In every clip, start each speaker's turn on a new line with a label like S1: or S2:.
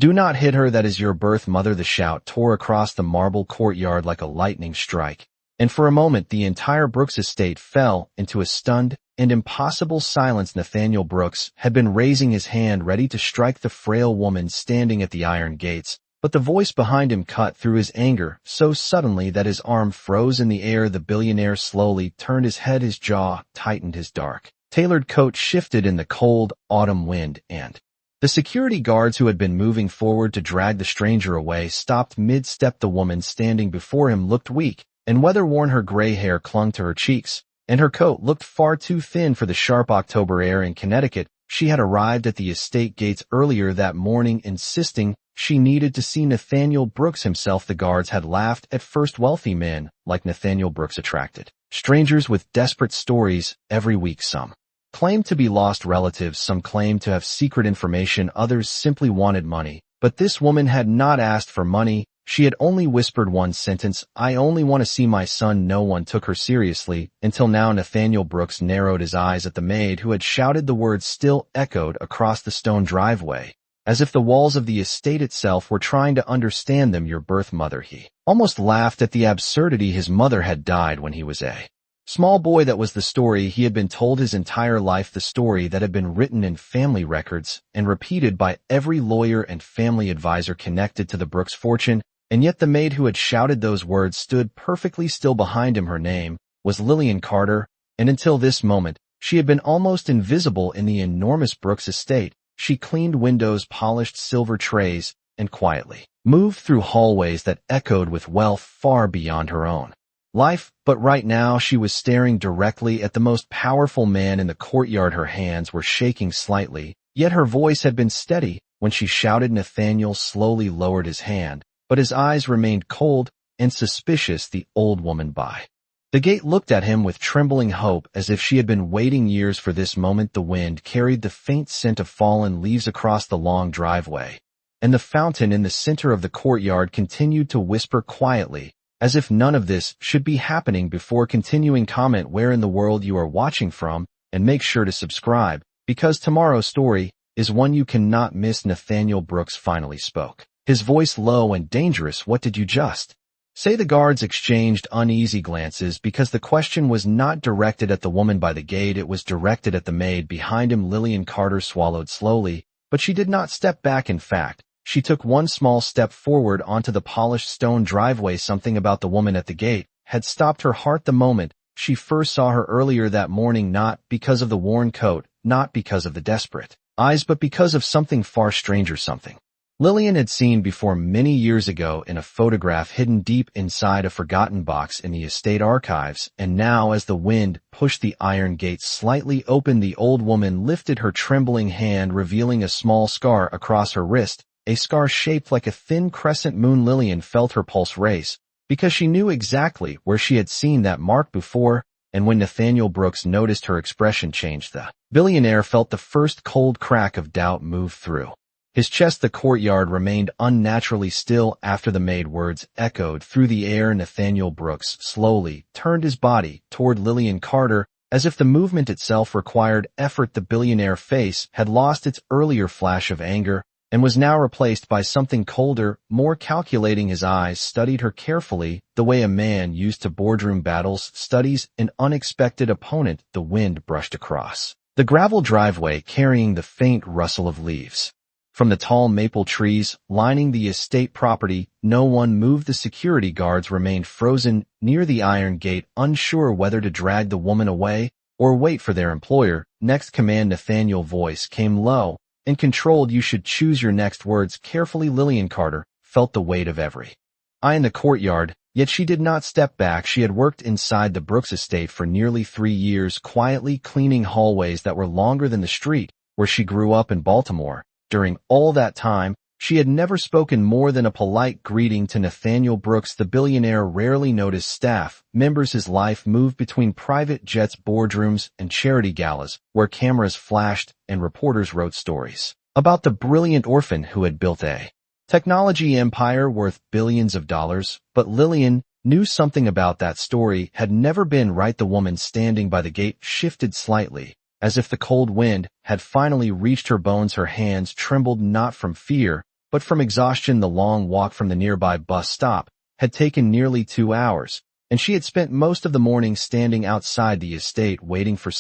S1: "Do not hit her, that is your birth mother." The shout tore across the marble courtyard like a lightning strike, and for a moment the entire Brooks estate fell into a stunned and impossible silence. Nathaniel Brooks had been raising his hand ready to strike the frail woman standing at the iron gates, but the voice behind him cut through his anger so suddenly that his arm froze in the air. The billionaire slowly turned his head, his jaw tightened, his dark, tailored coat shifted in the cold autumn wind, and the security guards who had been moving forward to drag the stranger away stopped mid-step. The woman standing before him looked weak and weather-worn. Her gray hair clung to her cheeks, and her coat looked far too thin for the sharp October air in Connecticut. She had arrived at the estate gates earlier that morning, insisting she needed to see Nathaniel Brooks himself. The guards had laughed at first. Wealthy men like Nathaniel Brooks attracted strangers with desperate stories every week. Some claimed to be lost relatives, some claimed to have secret information, others simply wanted money. But this woman had not asked for money. She had only whispered one sentence: "I only want to see my son." No one took her seriously until now. Nathaniel Brooks narrowed his eyes at the maid who had shouted. The words still echoed across the stone driveway, as if the walls of the estate itself were trying to understand them. "Your birth mother." He almost laughed at the absurdity. His mother had died when he was a small boy. That was the story he had been told his entire life, the story that had been written in family records and repeated by every lawyer and family advisor connected to the Brooks fortune. And yet the maid who had shouted those words stood perfectly still behind him. Her name was Lillian Carter, and until this moment, she had been almost invisible in the enormous Brooks estate. She cleaned windows, polished silver trays, and quietly moved through hallways that echoed with wealth far beyond her own life. But right now she was staring directly at the most powerful man in the courtyard. Her hands were shaking slightly, yet her voice had been steady when she shouted. Nathaniel slowly lowered his hand, but his eyes remained cold and suspicious. The old woman by the gate looked at him with trembling hope, as if she had been waiting years for this moment. The wind carried the faint scent of fallen leaves across the long driveway, and the fountain in the center of the courtyard continued to whisper quietly, as if none of this should be happening. Before continuing, comment where in the world you are watching from, and make sure to subscribe, because tomorrow's story is one you cannot miss. Nathaniel Brooks finally spoke, his voice low and dangerous. "What did you just say?" The guards exchanged uneasy glances because the question was not directed at the woman by the gate, it was directed at the maid behind him. Lillian Carter swallowed slowly, but she did not step back. In fact, she took one small step forward onto the polished stone driveway. Something about the woman at the gate had stopped her heart the moment she first saw her earlier that morning, not because of the worn coat, not because of the desperate eyes, but because of something far stranger, something Lillian had seen before many years ago in a photograph hidden deep inside a forgotten box in the estate archives. And now, as the wind pushed the iron gates slightly open, the old woman lifted her trembling hand, revealing a small scar across her wrist, a scar shaped like a thin crescent moon. Lillian felt her pulse race, because she knew exactly where she had seen that mark before, and when Nathaniel Brooks noticed, her expression changed. The billionaire felt the first cold crack of doubt move through his chest. The courtyard remained unnaturally still after the maid words echoed through the air. Nathaniel Brooks slowly turned his body toward Lillian Carter, as if the movement itself required effort. The billionaire face had lost its earlier flash of anger and was now replaced by something colder, more calculating. His eyes studied her carefully, the way a man used to boardroom battles studies an unexpected opponent. The wind brushed across the gravel driveway, carrying the faint rustle of leaves from the tall maple trees lining the estate property. No one moved. The security guards remained frozen near the iron gate, unsure whether to drag the woman away or wait for their employer. Next command. Nathaniel's voice came low and controlled. "You should choose your next words carefully." Lillian Carter felt the weight of every eye in the courtyard, yet she did not step back. She had worked inside the Brooks estate for nearly 3 years, quietly cleaning hallways that were longer than the street where she grew up in Baltimore. During all that time, she had never spoken more than a polite greeting to Nathaniel Brooks. The billionaire rarely noticed staff members. His life moved between private jets, boardrooms, and charity galas, where cameras flashed and reporters wrote stories about the brilliant orphan who had built a technology empire worth billions of dollars. But Lillian knew something about that story had never been right. The woman standing by the gate shifted slightly, as if the cold wind had finally reached her bones. Her hands trembled not from fear, but from exhaustion the long walk from the nearby bus stop had taken nearly 2 hours, and she had spent most of the morning standing outside the estate waiting for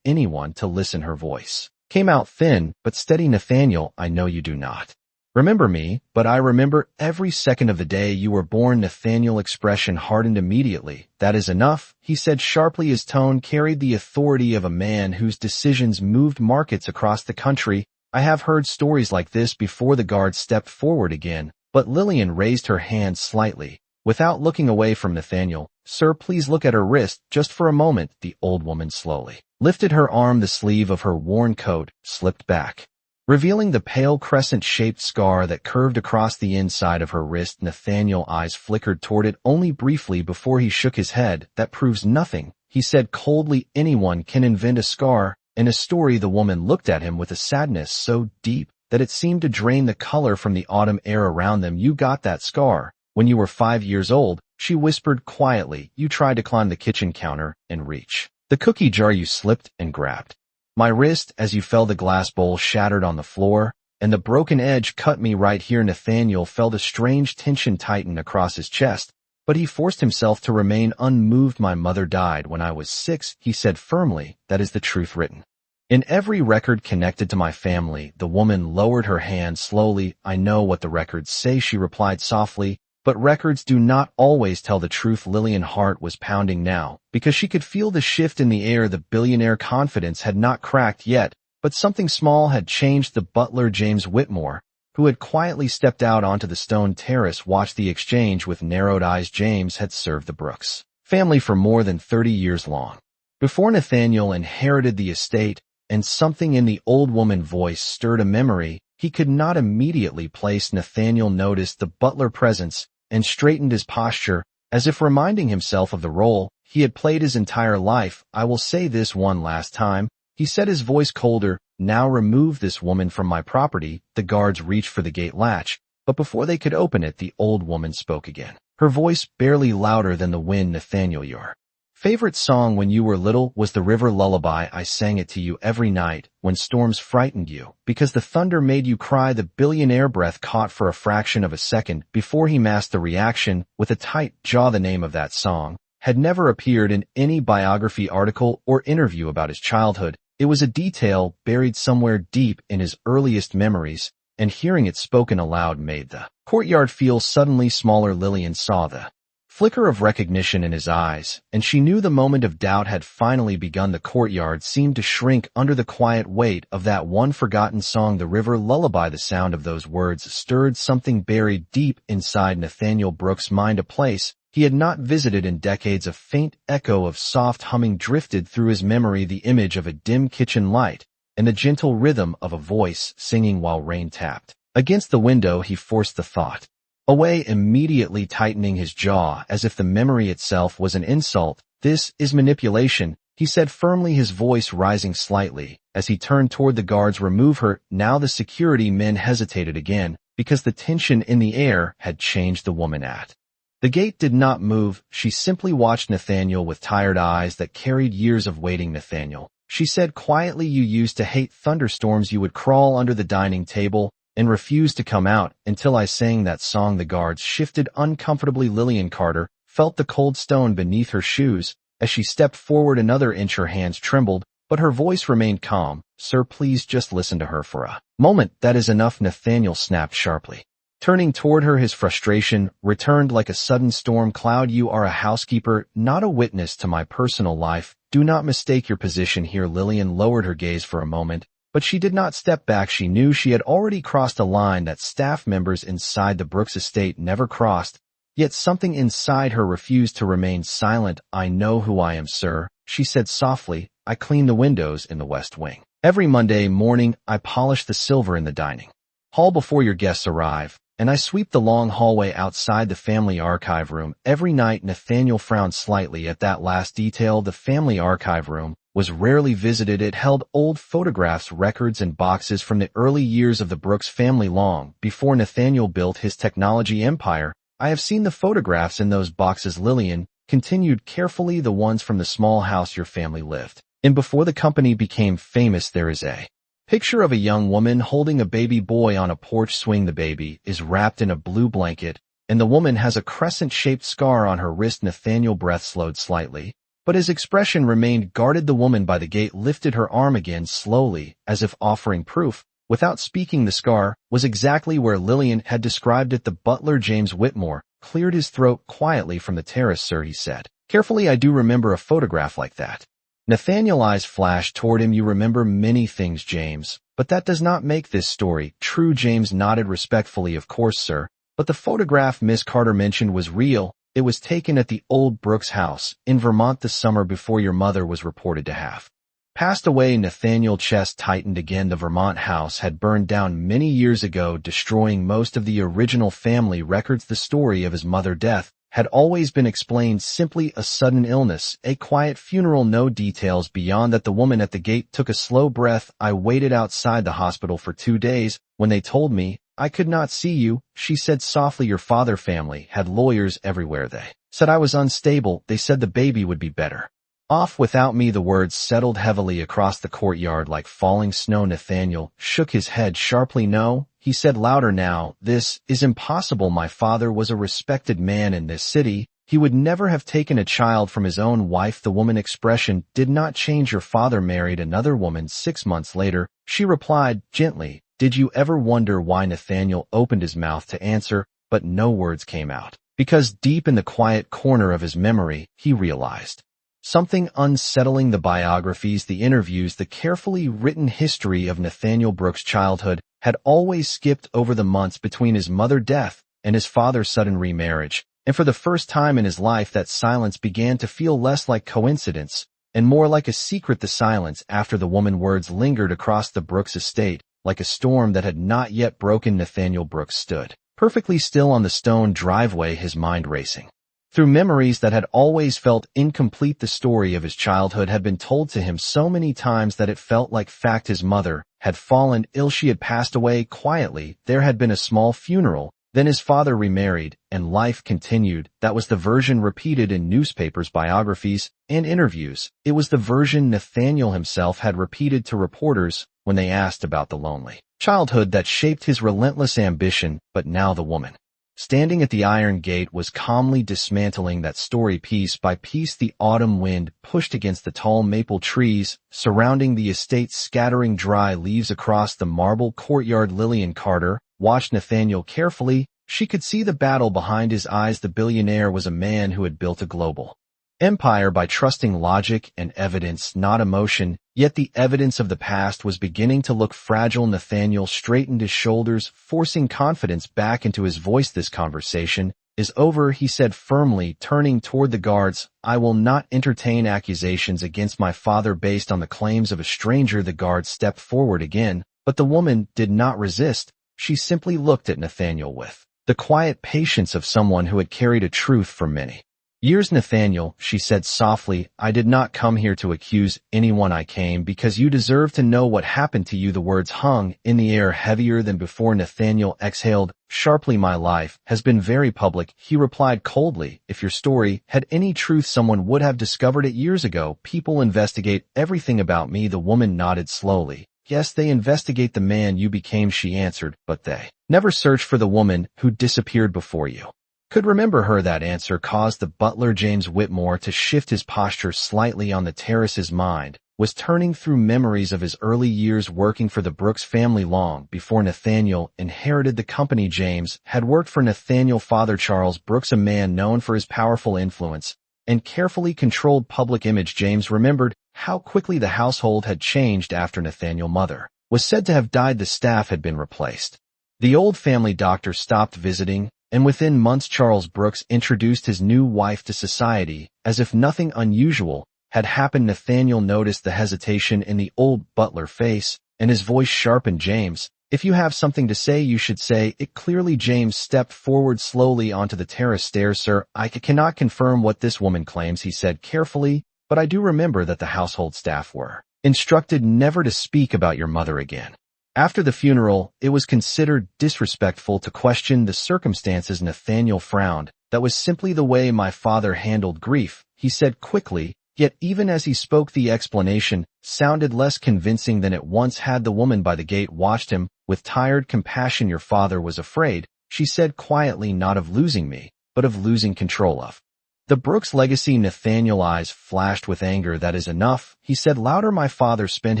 S1: anyone to listen her voice. Came out thin, but steady. Nathaniel, I know you do not remember me, but I remember every second of the day you were born. Nathaniel's expression hardened immediately. That is enough, he said sharply. His tone carried the authority of a man whose decisions moved markets across the country. I have heard stories like this before. The guard stepped forward again, but Lillian raised her hand slightly, without looking away from Nathaniel. Sir, please look at her wrist, just for a moment. The old woman slowly lifted her arm. The sleeve of her worn coat slipped back, revealing the pale crescent-shaped scar that curved across the inside of her wrist. Nathaniel's eyes flickered toward it only briefly before he shook his head. That proves nothing, he said coldly. Anyone can invent a scar and a story. The woman looked at him with a sadness so deep that it seemed to drain the color from the autumn air around them. You got that scar when you were 5 years old, she whispered quietly. You tried to climb the kitchen counter and reach the cookie jar. You slipped and grabbed my wrist as you fell. The glass bowl shattered on the floor, and the broken edge cut me right here. Nathaniel felt a strange tension tighten across his chest, but he forced himself to remain unmoved. My mother died when I was 6, he said firmly. That is the truth written in every record connected to my family. The woman lowered her hand slowly. I know what the records say, she replied softly, but records do not always tell the truth. Lillian's heart was pounding now, because she could feel the shift in the air. The billionaire confidence had not cracked yet, but something small had changed. The butler, James Whitmore, who had quietly stepped out onto the stone terrace, watched the exchange with narrowed eyes. James had served the Brooks family for more than 30 years long before Nathaniel inherited the estate, and something in the old woman's voice stirred a memory he could not immediately place. Nathaniel noticed the butler presence and straightened his posture, as if reminding himself of the role he had played his entire life. I will say this one last time, he said, his voice colder. Now remove this woman from my property. The guards reached for the gate latch, but before they could open it, the old woman spoke again, her voice barely louder than the wind. Nathaniel, your favorite song when you were little was the river lullaby. I sang it to you every night when storms frightened you, because the thunder made you cry. The billionaire breath caught for a fraction of a second before he masked the reaction with a tight jaw. The name of that song had never appeared in any biography article or interview about his childhood. It was a detail buried somewhere deep in his earliest memories, and hearing it spoken aloud made the courtyard feel suddenly smaller. Lillian saw the flicker of recognition in his eyes, and she knew the moment of doubt had finally begun. The courtyard seemed to shrink under the quiet weight of that one forgotten song, the river lullaby. The sound of those words stirred something buried deep inside Nathaniel Brooks' mind, a place he had not visited in decades. A faint echo of soft humming drifted through his memory, the image of a dim kitchen light and the gentle rhythm of a voice singing while rain tapped against the window. He forced the thought away, immediately tightening his jaw as if the memory itself was an insult. This is manipulation, he said firmly, his voice rising slightly as he turned toward the guards. Remove her now. The security men hesitated again, because the tension in the air had changed. The woman at the gate did not move. She simply watched Nathaniel with tired eyes that carried years of waiting. Nathaniel, she said quietly, you used to hate thunderstorms. You would crawl under the dining table and refuse to come out until I sang that song. The guards shifted uncomfortably. Lillian Carter felt the cold stone beneath her shoes. As she stepped forward another inch, her hands trembled, but her voice remained calm. Sir, please just listen to her for a moment. That is enough, Nathaniel snapped sharply, turning toward her. His frustration returned like a sudden storm cloud. You are a housekeeper, not a witness to my personal life. Do not mistake your position here. Lillian lowered her gaze for a moment, but she did not step back. She knew she had already crossed a line that staff members inside the Brooks estate never crossed, yet something inside her refused to remain silent. I know who I am, sir, she said softly. I clean the windows in the West Wing every Monday morning. I polish the silver in the dining hall before your guests arrive, and I sweep the long hallway outside the family archive room every night. Nathaniel frowned slightly at that last detail. The family archive room was rarely visited. It held old photographs, records, and boxes from the early years of the Brooks family, long before Nathaniel built his technology empire. I have seen the photographs in those boxes, Lillian continued carefully, the ones from the small house your family lived in before the company became famous. There is a Picture of a young woman holding a baby boy on a porch swing. The baby is wrapped in a blue blanket, and the woman has a crescent-shaped scar on her wrist. Nathaniel's breath slowed slightly, but his expression remained guarded. The woman by the gate lifted her arm again slowly, as if offering proof. Without speaking, the scar was exactly where Lillian had described it. The butler, James Whitmore, cleared his throat quietly. From the terrace, sir, he said. Carefully, I do remember a photograph like that. Nathaniel's eyes flashed toward him. You remember many things, James, but that does not make this story true. James nodded respectfully. Of course, sir, but the photograph Miss Carter mentioned was real. It was taken at the old Brooks house in Vermont the summer before your mother was reported to have passed away. Nathaniel's chest tightened again. The Vermont house had burned down many years ago, destroying most of the original family records. The story of his mother's death had always been explained simply a sudden illness, a quiet funeral, no details beyond that. The woman at the gate took a slow breath. I waited outside the hospital for 2 days. When they told me I could not see you, she said softly, your father's family had lawyers everywhere. They said I was unstable. They said the baby would be better off without me. The words settled heavily across the courtyard like falling snow. Nathaniel shook his head sharply. No, he said louder now, this is impossible. My father was a respected man in this city. He would never have taken a child from his own wife. The woman's expression did not change. Your father married another woman 6 months later, she replied gently. Did you ever wonder why? Nathaniel opened his mouth to answer, but no words came out, because deep in the quiet corner of his memory, he realized something unsettling. The biographies, the interviews, the carefully written history of Nathaniel Brooks' childhood had always skipped over the months between his mother's death and his father's sudden remarriage, and for the first time in his life that silence began to feel less like coincidence and more like a secret. The silence after the woman's words lingered across the Brooks estate like a storm that had not yet broken. Nathaniel Brooks stood perfectly still on the stone driveway, his mind racing through memories that had always felt incomplete. The story of his childhood had been told to him so many times that it felt like fact. His mother had fallen ill. She had passed away quietly. There had been a small funeral. Then his father remarried, and life continued. That was the version repeated in newspapers, biographies, and interviews. It was the version Nathaniel himself had repeated to reporters when they asked about the lonely childhood that shaped his relentless ambition. But now the woman standing at the iron gate was calmly dismantling that story piece by piece. The autumn wind pushed against the tall maple trees surrounding the estate, scattering dry leaves across the marble courtyard. Lillian Carter watched Nathaniel carefully. She could see the battle behind his eyes. The billionaire was a man who had built a global empire by trusting logic and evidence, not emotion, yet the evidence of the past was beginning to look fragile. Nathaniel straightened his shoulders, forcing confidence back into his voice. This conversation is over, he said firmly, turning toward the guards. I will not entertain accusations against my father based on the claims of a stranger. The guards stepped forward again, but the woman did not resist. She simply looked at Nathaniel with the quiet patience of someone who had carried a truth for many years. Nathaniel, she said softly, I did not come here to accuse anyone. I came because you deserve to know what happened to you. The words hung in the air heavier than before. Nathaniel exhaled sharply. My life has been very public, he replied coldly. If your story had any truth, someone would have discovered it years ago. People investigate everything about me. The woman nodded slowly. Yes, they investigate the man you became, she answered, but they never search for the woman who disappeared before you could remember her. That answer caused the butler, James Whitmore, to shift his posture slightly on the terrace. His mind was turning through memories of his early years working for the Brooks family. Long before Nathaniel inherited the company, James had worked for Nathaniel's father, Charles Brooks, a man known for his powerful influence and carefully controlled public image. James remembered how quickly the household had changed after Nathaniel's mother was said to have died. The staff had been replaced. The old family doctor stopped visiting, and within months Charles Brooks introduced his new wife to society, as if nothing unusual had happened. Nathaniel noticed the hesitation in the old butler's face, and his voice sharpened. James, if you have something to say, you should say it clearly. James stepped forward slowly onto the terrace stairs. Sir, I cannot confirm what this woman claims, he said carefully, but I do remember that the household staff were instructed never to speak about your mother again. After the funeral, it was considered disrespectful to question the circumstances. Nathaniel frowned. That was simply the way my father handled grief, he said quickly. Yet even as he spoke, the explanation sounded less convincing than it once had. The woman by the gate watched him with tired compassion. Your father was afraid, she said quietly, not of losing me, but of losing control of the Brooks legacy. Nathaniel's eyes flashed with anger. That is enough, he said louder. My father spent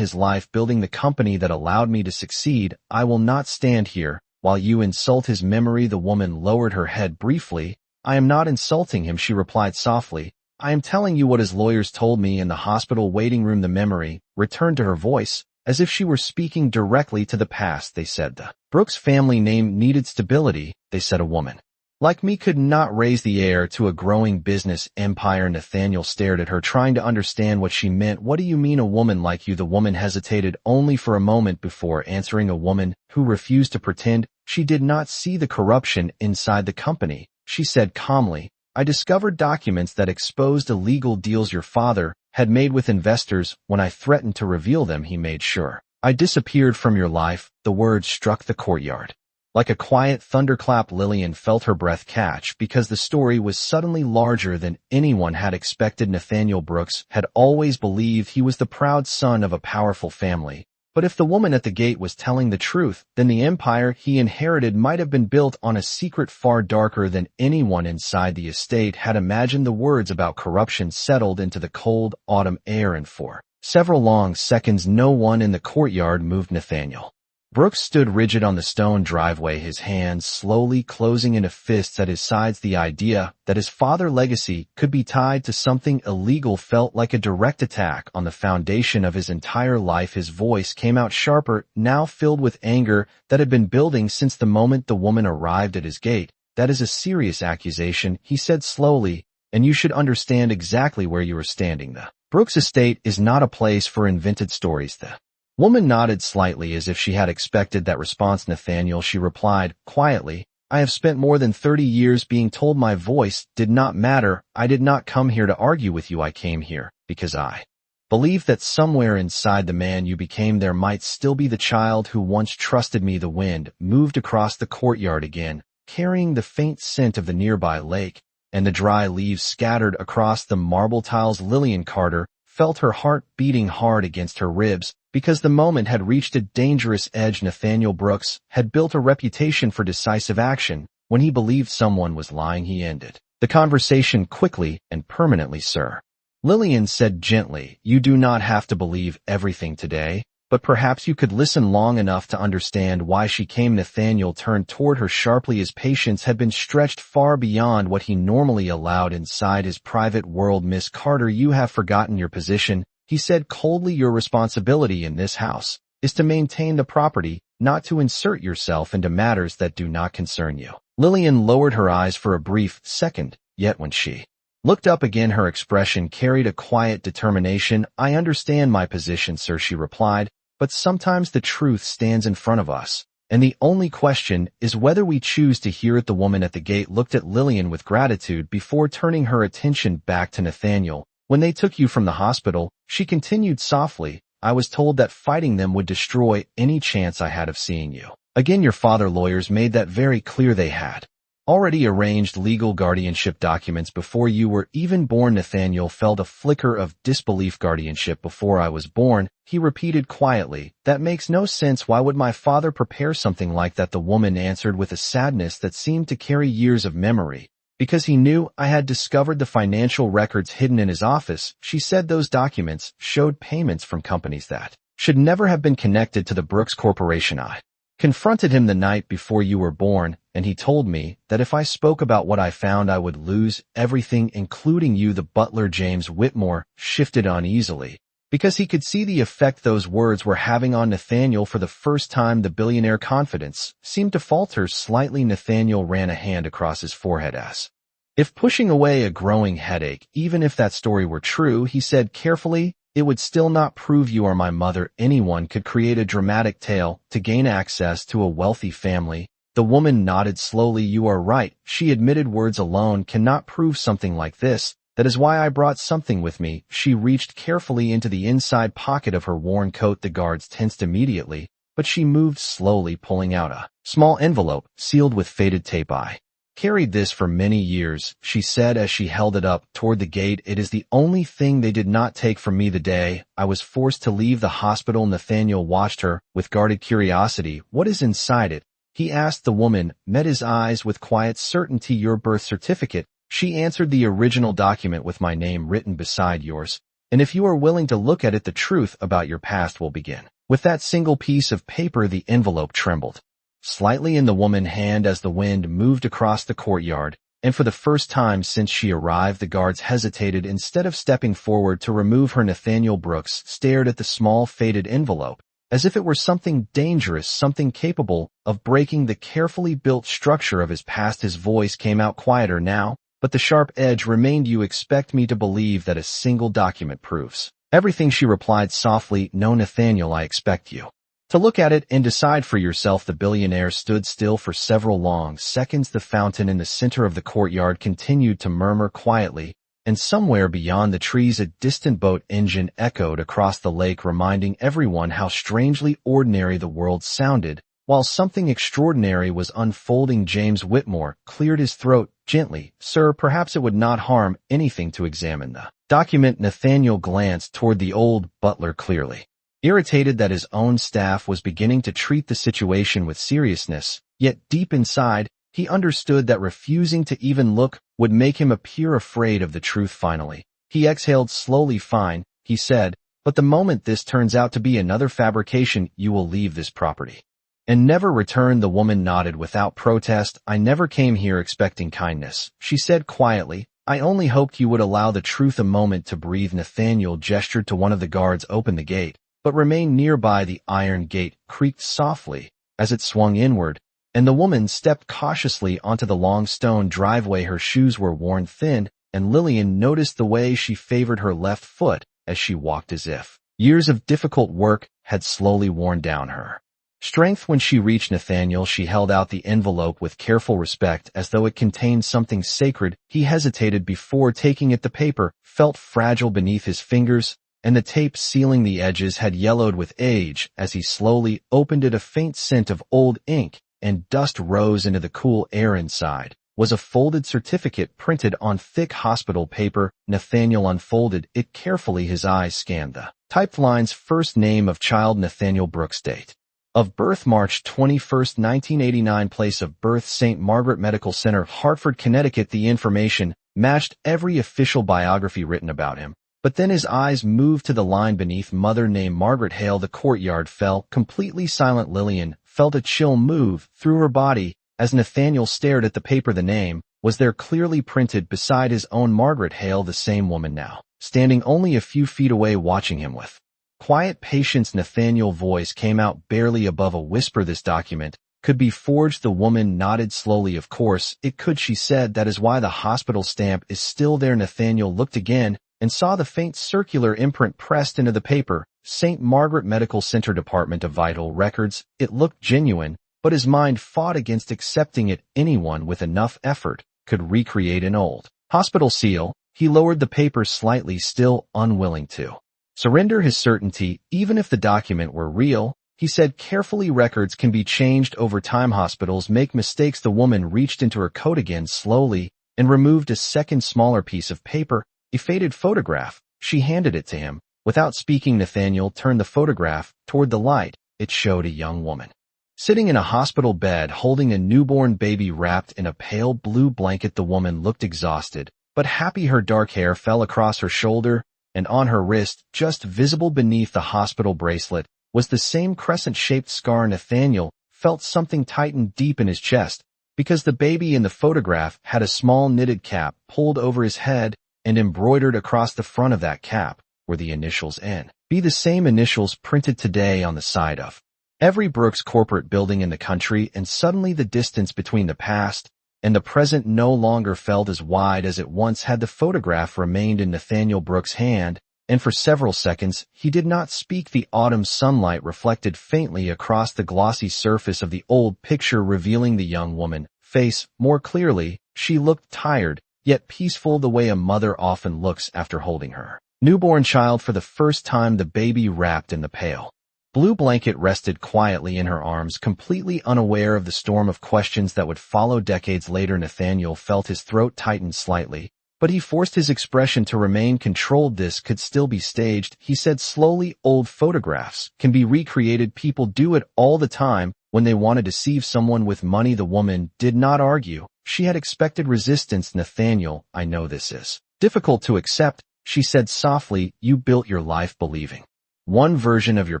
S1: his life building the company that allowed me to succeed. I will not stand here while you insult his memory. The woman lowered her head briefly. I am not insulting him, she replied softly. I am telling you what his lawyers told me in the hospital waiting room. The memory returned to her voice, as if she were speaking directly to the past. They said the Brooks family name needed stability. They said a woman like me could not raise the heir to a growing business empire. Nathaniel stared at her, trying to understand what she meant. What do you mean, a woman like you? The woman hesitated only for a moment before answering. A woman who refused to pretend she did not see the corruption inside the company. She said calmly, I discovered documents that exposed illegal deals your father had made with investors. When I threatened to reveal them, he made sure I disappeared from your life. The words struck the courtyard like a quiet thunderclap. Lillian felt her breath catch because the story was suddenly larger than anyone had expected. Nathaniel Brooks had always believed he was the proud son of a powerful family. But if the woman at the gate was telling the truth, then the empire he inherited might have been built on a secret far darker than anyone inside the estate had imagined. The words about corruption settled into the cold autumn air, and for several long seconds no one in the courtyard moved. Nathaniel Brooks stood rigid on the stone driveway, his hands slowly closing into fists at his sides. The idea that his father's legacy could be tied to something illegal felt like a direct attack on the foundation of his entire life. His voice came out sharper, now filled with anger that had been building since the moment the woman arrived at his gate. That is a serious accusation, he said slowly, and you should understand exactly where you are standing. The Brooks estate is not a place for invented stories. The woman nodded slightly as if she had expected that response. Nathaniel, she replied quietly, I have spent more than 30 years being told my voice did not matter. I did not come here to argue with you. I came here because I believe that somewhere inside the man you became there might still be the child who once trusted me. The wind moved across the courtyard again, carrying the faint scent of the nearby lake, and the dry leaves scattered across the marble tiles. Lillian Carter felt her heart beating hard against her ribs, because the moment had reached a dangerous edge. Nathaniel Brooks had built a reputation for decisive action. When he believed someone was lying, he ended the conversation quickly and permanently. Sir, Lillian said gently, you do not have to believe everything today, but perhaps you could listen long enough to understand why she came. Nathaniel turned toward her sharply. His patience had been stretched far beyond what he normally allowed inside his private world. Miss Carter, you have forgotten your position, he said coldly. Your responsibility in this house is to maintain the property, not to insert yourself into matters that do not concern you. Lillian lowered her eyes for a brief second, yet when she looked up again, her expression carried a quiet determination. I understand my position, sir, she replied, but sometimes the truth stands in front of us, and the only question is whether we choose to hear it. The woman at the gate looked at Lillian with gratitude before turning her attention back to Nathaniel. When they took you from the hospital, she continued softly, I was told that fighting them would destroy any chance I had of seeing you again. Your father's lawyers made that very clear. They had already arranged legal guardianship documents before you were even born. Nathaniel felt a flicker of disbelief. Guardianship before I was born, he repeated quietly. That makes no sense. Why would my father prepare something like that? The woman answered with a sadness that seemed to carry years of memory. Because he knew I had discovered the financial records hidden in his office, she said. Those documents showed payments from companies that should never have been connected to the Brooks Corporation. I confronted him the night before you were born, and he told me that if I spoke about what I found, I would lose everything, including you. The butler, James Whitmore, shifted uneasily, because he could see the effect those words were having on Nathaniel. For the first time, the billionaire confidence seemed to falter slightly. Nathaniel ran a hand across his forehead as if pushing away a growing headache. Even if that story were true, he said carefully, it would still not prove you are my mother. Anyone could create a dramatic tale to gain access to a wealthy family. The woman nodded slowly. You are right, she admitted. Words alone cannot prove something like this. That is why I brought something with me. She reached carefully into the inside pocket of her worn coat. The guards tensed immediately, but she moved slowly, pulling out a small envelope sealed with faded tape. I Carried this for many years, she said as she held it up toward the gate. It is the only thing they did not take from me the day I was forced to leave the hospital. Nathaniel watched her with guarded curiosity. What is inside it? He asked. The woman met his eyes with quiet certainty. Your birth certificate. She answered. The original document with my name written beside yours. And if you are willing to look at it, the truth about your past will begin. With that single piece of paper, the envelope trembled slightly in the woman's hand as the wind moved across the courtyard, and for the first time since she arrived, the guards hesitated. Instead of stepping forward to remove her, Nathaniel Brooks stared at the small faded envelope, as if it were something dangerous, something capable of breaking the carefully built structure of his past. His voice came out quieter now, but the sharp edge remained. You expect me to believe that a single document proves everything? She replied softly. No, Nathaniel, I expect you to look at it and decide for yourself. The billionaire stood still for several long seconds. The fountain in the center of the courtyard continued to murmur quietly, and somewhere beyond the trees a distant boat engine echoed across the lake, reminding everyone how strangely ordinary the world sounded while something extraordinary was unfolding. James Whitmore cleared his throat gently. Sir, perhaps it would not harm anything to examine the document. Nathaniel glanced toward the old butler, clearly irritated that his own staff was beginning to treat the situation with seriousness, yet deep inside, he understood that refusing to even look would make him appear afraid of the truth. Finally, he exhaled slowly. Fine, he said, but the moment this turns out to be another fabrication, you will leave this property and never return. The woman nodded without protest. I never came here expecting kindness, she said quietly. I only hoped you would allow the truth a moment to breathe. Nathaniel gestured to one of the guards. Open the gate, but remain nearby. The iron gate creaked softly as it swung inward, and the woman stepped cautiously onto the long stone driveway. Her shoes were worn thin, and Lillian noticed the way she favored her left foot as she walked, as if years of difficult work had slowly worn down her strength. When she reached Nathaniel, she held out the envelope with careful respect, as though it contained something sacred. He hesitated before taking it. The paper felt fragile beneath his fingers, and the tape sealing the edges had yellowed with age. As he slowly opened it, a faint scent of old ink and dust rose into the cool air. Inside was a folded certificate printed on thick hospital paper. Nathaniel unfolded it carefully. His eyes scanned the typed lines. First name of child Nathaniel Brooks. Date of birth March 21st, 1989. Place of birth St. Margaret Medical Center, Hartford, Connecticut. The information matched every official biography written about him. But then his eyes moved to the line beneath. Mother name Margaret Hale. The courtyard fell completely silent. Lillian felt a chill move through her body as Nathaniel stared at the paper. The name was there, clearly printed beside his own. Margaret Hale, the same woman now standing only a few feet away, watching him with quiet patience. Nathaniel's voice came out barely above a whisper. This document could be forged. The woman nodded slowly. Of course it could, she said. That is why the hospital stamp is still there. Nathaniel looked again and saw the faint circular imprint pressed into the paper. St. Margaret Medical Center, Department of Vital Records. It looked genuine, but his mind fought against accepting it. Anyone with enough effort could recreate an old hospital seal. He lowered the paper slightly, still unwilling to surrender his certainty, even if the document were real. He said carefully, records can be changed over time. Hospitals make mistakes. The woman reached into her coat again slowly and removed a second smaller piece of paper, a faded photograph. She handed it to him. Without speaking, Nathaniel turned the photograph toward the light. It showed a young woman sitting in a hospital bed holding a newborn baby wrapped in a pale blue blanket. The woman looked exhausted but happy. Her dark hair fell across her shoulder, and on her wrist, just visible beneath the hospital bracelet, was the same crescent-shaped scar. Nathaniel felt something tighten deep in his chest, because the baby in the photograph had a small knitted cap pulled over his head, and embroidered across the front of that cap were the initials N.B., the same initials printed today on the side of every Brooks corporate building in the country. And suddenly the distance between the past and the present no longer felt as wide as it once had. The photograph remained in Nathaniel Brooks' hand, and for several seconds he did not speak. The autumn sunlight reflected faintly across the glossy surface of the old picture, revealing the young woman's face more clearly. She looked tired, yet peaceful, the way a mother often looks after holding her newborn child for the first time. The baby, wrapped in the pale Blue Blanket rested quietly in her arms, completely unaware of the storm of questions that would follow decades later. Nathaniel felt his throat tighten slightly, but he forced his expression to remain controlled. This could still be staged, he said slowly. Old photographs can be recreated. People do it all the time when they want to deceive someone with money. The woman did not argue. She had expected resistance. Nathaniel, I know this is difficult to accept, she said softly. You built your life believing one version of your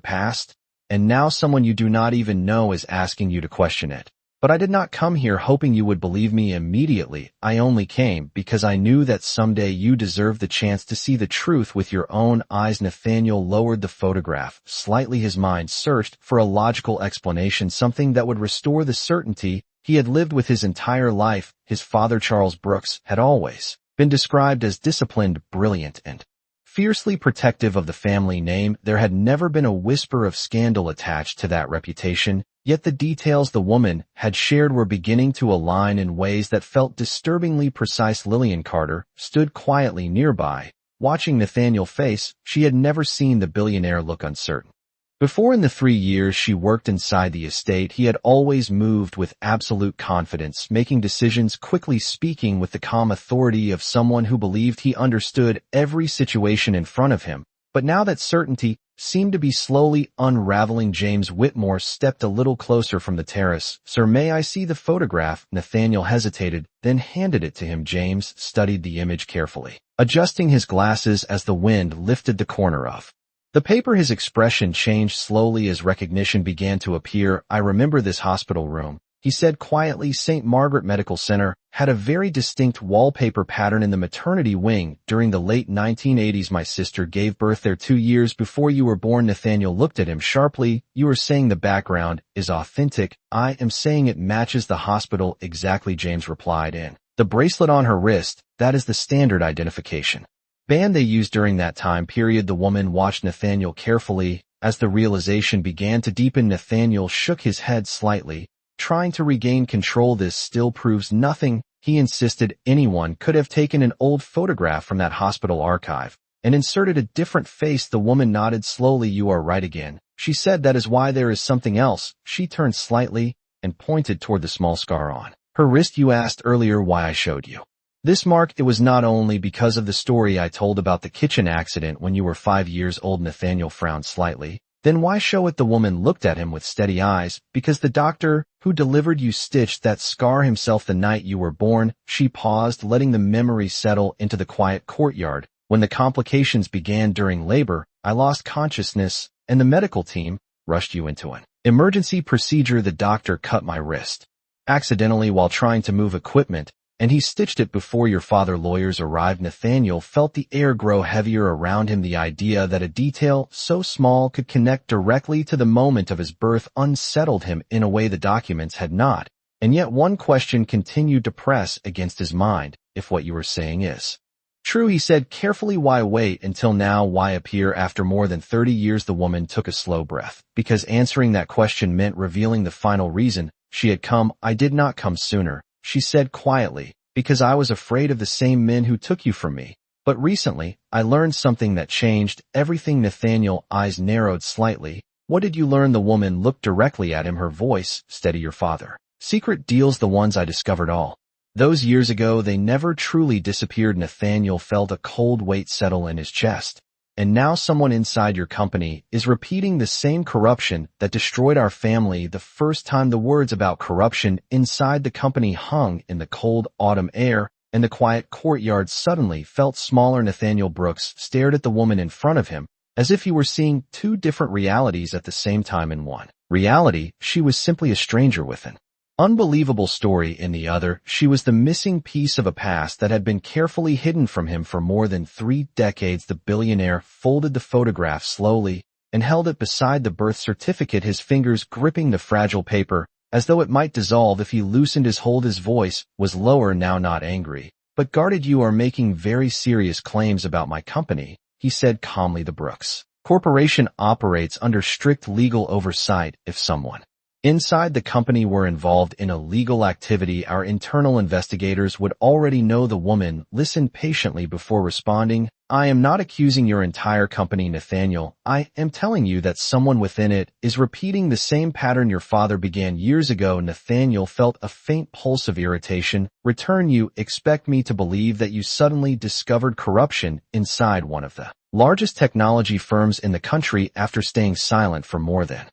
S1: past, and now someone you do not even know is asking you to question it. But I did not come here hoping you would believe me immediately. I only came because I knew that someday you deserved the chance to see the truth with your own eyes. Nathaniel lowered the photograph slightly. His mind searched for a logical explanation, something that would restore the certainty he had lived with his entire life. His father, Charles Brooks, had always been described as disciplined, brilliant, and fiercely protective of the family name. There had never been a whisper of scandal attached to that reputation, yet the details the woman had shared were beginning to align in ways that felt disturbingly precise. Lillian Carter stood quietly nearby, watching Nathaniel's face. She had never seen the billionaire look uncertain before. In the 3 years she worked inside the estate, he had always moved with absolute confidence, making decisions quickly, speaking with the calm authority of someone who believed he understood every situation in front of him. But now that certainty seemed to be slowly unraveling. James Whitmore stepped a little closer from the terrace. Sir, may I see the photograph? Nathaniel hesitated, then handed it to him. James studied the image carefully, adjusting his glasses as the wind lifted the corner of the paper. His expression changed slowly as recognition began to appear. I remember this hospital room, he said quietly. St. Margaret Medical Center had a very distinct wallpaper pattern in the maternity wing during the late 1980s. My sister gave birth there 2 years before you were born. Nathaniel looked at him sharply. You are saying the background is authentic? I am saying it matches the hospital exactly, James replied. In the bracelet on her wrist, that is the standard identification band they used during that time period. The woman watched Nathaniel carefully. As the realization began to deepen, Nathaniel shook his head slightly, trying to regain control. This still proves nothing, he insisted. Anyone could have taken an old photograph from that hospital archive and inserted a different face. The woman nodded slowly. You are right again, she said. That is why there is something else. She turned slightly and pointed toward the small scar on her wrist. You asked earlier why I showed you this mark. It was not only because of the story I told about the kitchen accident when you were 5 years old. Nathaniel frowned slightly. Then why show it? The woman looked at him with steady eyes. Because the doctor who delivered you stitched that scar himself the night you were born. She paused, letting the memory settle into the quiet courtyard. When the complications began during labor, I lost consciousness, and the medical team rushed you into an emergency procedure. The doctor cut my wrist accidentally while trying to move equipment, and he stitched it before your father. Lawyers arrived. Nathaniel felt the air grow heavier around him. The idea that a detail so small could connect directly to the moment of his birth unsettled him in a way the documents had not. And yet one question continued to press against his mind. If what you are saying is true, he said carefully, why wait until now? Why appear after more than 30 years? The woman took a slow breath, because answering that question meant revealing the final reason she had come. I did not come sooner, she said quietly, because I was afraid of the same men who took you from me. But recently, I learned something that changed everything. Nathaniel's eyes narrowed slightly. What did you learn? The woman looked directly at him, her voice steady. Your father secret deals, the ones I discovered all those years ago, they never truly disappeared. Nathaniel felt a cold weight settle in his chest. And now someone inside your company is repeating the same corruption that destroyed our family. The first time the words about corruption inside the company hung in the cold autumn air, and the quiet courtyard suddenly felt smaller. Nathaniel Brooks stared at the woman in front of him, as if he were seeing two different realities at the same time. In one reality, she was simply a stranger with an unbelievable story. In the other, she was the missing piece of a past that had been carefully hidden from him for more than 3 decades. The billionaire folded the photograph slowly and held it beside the birth certificate, his fingers gripping the fragile paper, as though it might dissolve if he loosened his hold. His voice was lower now, not angry, but guarded. You are making very serious claims about my company, he said calmly. The Brooks Corporation operates under strict legal oversight. If someone inside the company were involved in illegal activity, our internal investigators would already know. The woman listened patiently before responding. I am not accusing your entire company, Nathaniel. I am telling you that someone within it is repeating the same pattern your father began years ago. Nathaniel felt a faint pulse of irritation. Return, you expect me to believe that you suddenly discovered corruption inside one of the largest technology firms in the country after staying silent for more than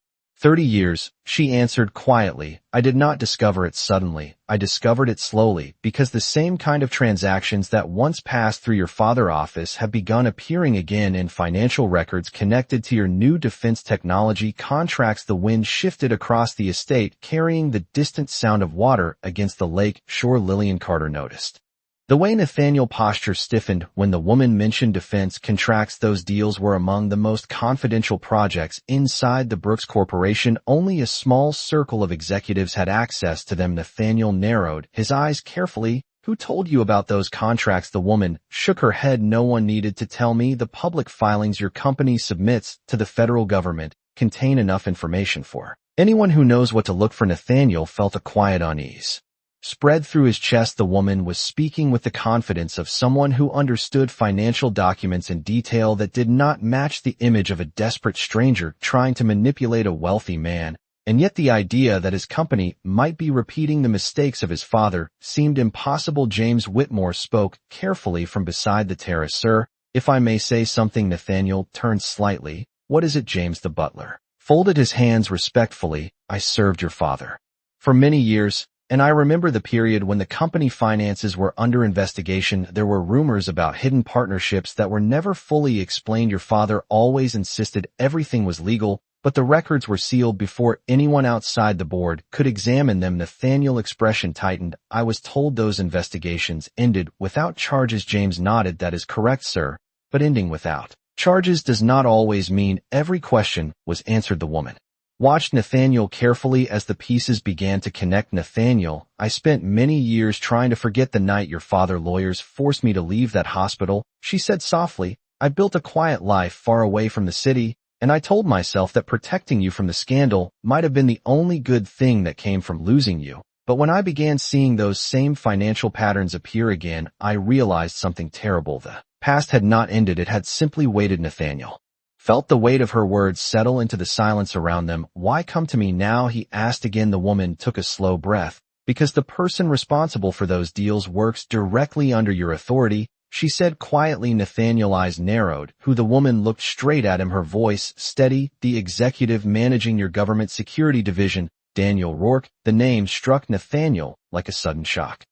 S1: 30 years, she answered quietly. I did not discover it suddenly. I discovered it slowly, because the same kind of transactions that once passed through your father's office have begun appearing again in financial records connected to your new defense technology contracts. The wind shifted across the estate, carrying the distant sound of water against the lake shore. Lillian Carter noticed the way Nathaniel's posture stiffened when the woman mentioned defense contracts. Those deals were among the most confidential projects inside the Brooks Corporation. Only a small circle of executives had access to them. Nathaniel narrowed his eyes carefully. Who told you about those contracts? The woman shook her head. No one needed to tell me. The public filings your company submits to the federal government contain enough information for anyone who knows what to look for. Nathaniel felt a quiet unease spread through his chest. The woman was speaking with the confidence of someone who understood financial documents in detail that did not match the image of a desperate stranger trying to manipulate a wealthy man, and yet the idea that his company might be repeating the mistakes of his father seemed impossible. James Whitmore spoke carefully from beside the terrace. Sir, if I may say something. Nathaniel turned slightly. What is it? James the butler folded his hands respectfully. I served your father for many years, and I remember the period when the company finances were under investigation. There were rumors about hidden partnerships that were never fully explained. Your father always insisted everything was legal, but the records were sealed before anyone outside the board could examine them. Nathaniel's expression tightened. I was told those investigations ended without charges. James nodded. That is correct, sir, but ending without charges does not always mean every question was answered. The woman watched Nathaniel carefully as the pieces began to connect. Nathaniel, I spent many years trying to forget the night your father's lawyers forced me to leave that hospital, she said softly. I built a quiet life far away from the city, and I told myself that protecting you from the scandal might have been the only good thing that came from losing you. But when I began seeing those same financial patterns appear again, I realized something terrible. The past had not ended, it had simply waited. Nathaniel felt the weight of her words settle into the silence around them. Why come to me now? He asked again. The woman took a slow breath. Because the person responsible for those deals works directly under your authority, she said quietly. Nathaniel's eyes narrowed. Who? The woman looked straight at him, her voice steady. The executive managing your government security division, Daniel Rourke. The name struck Nathaniel like a sudden shock.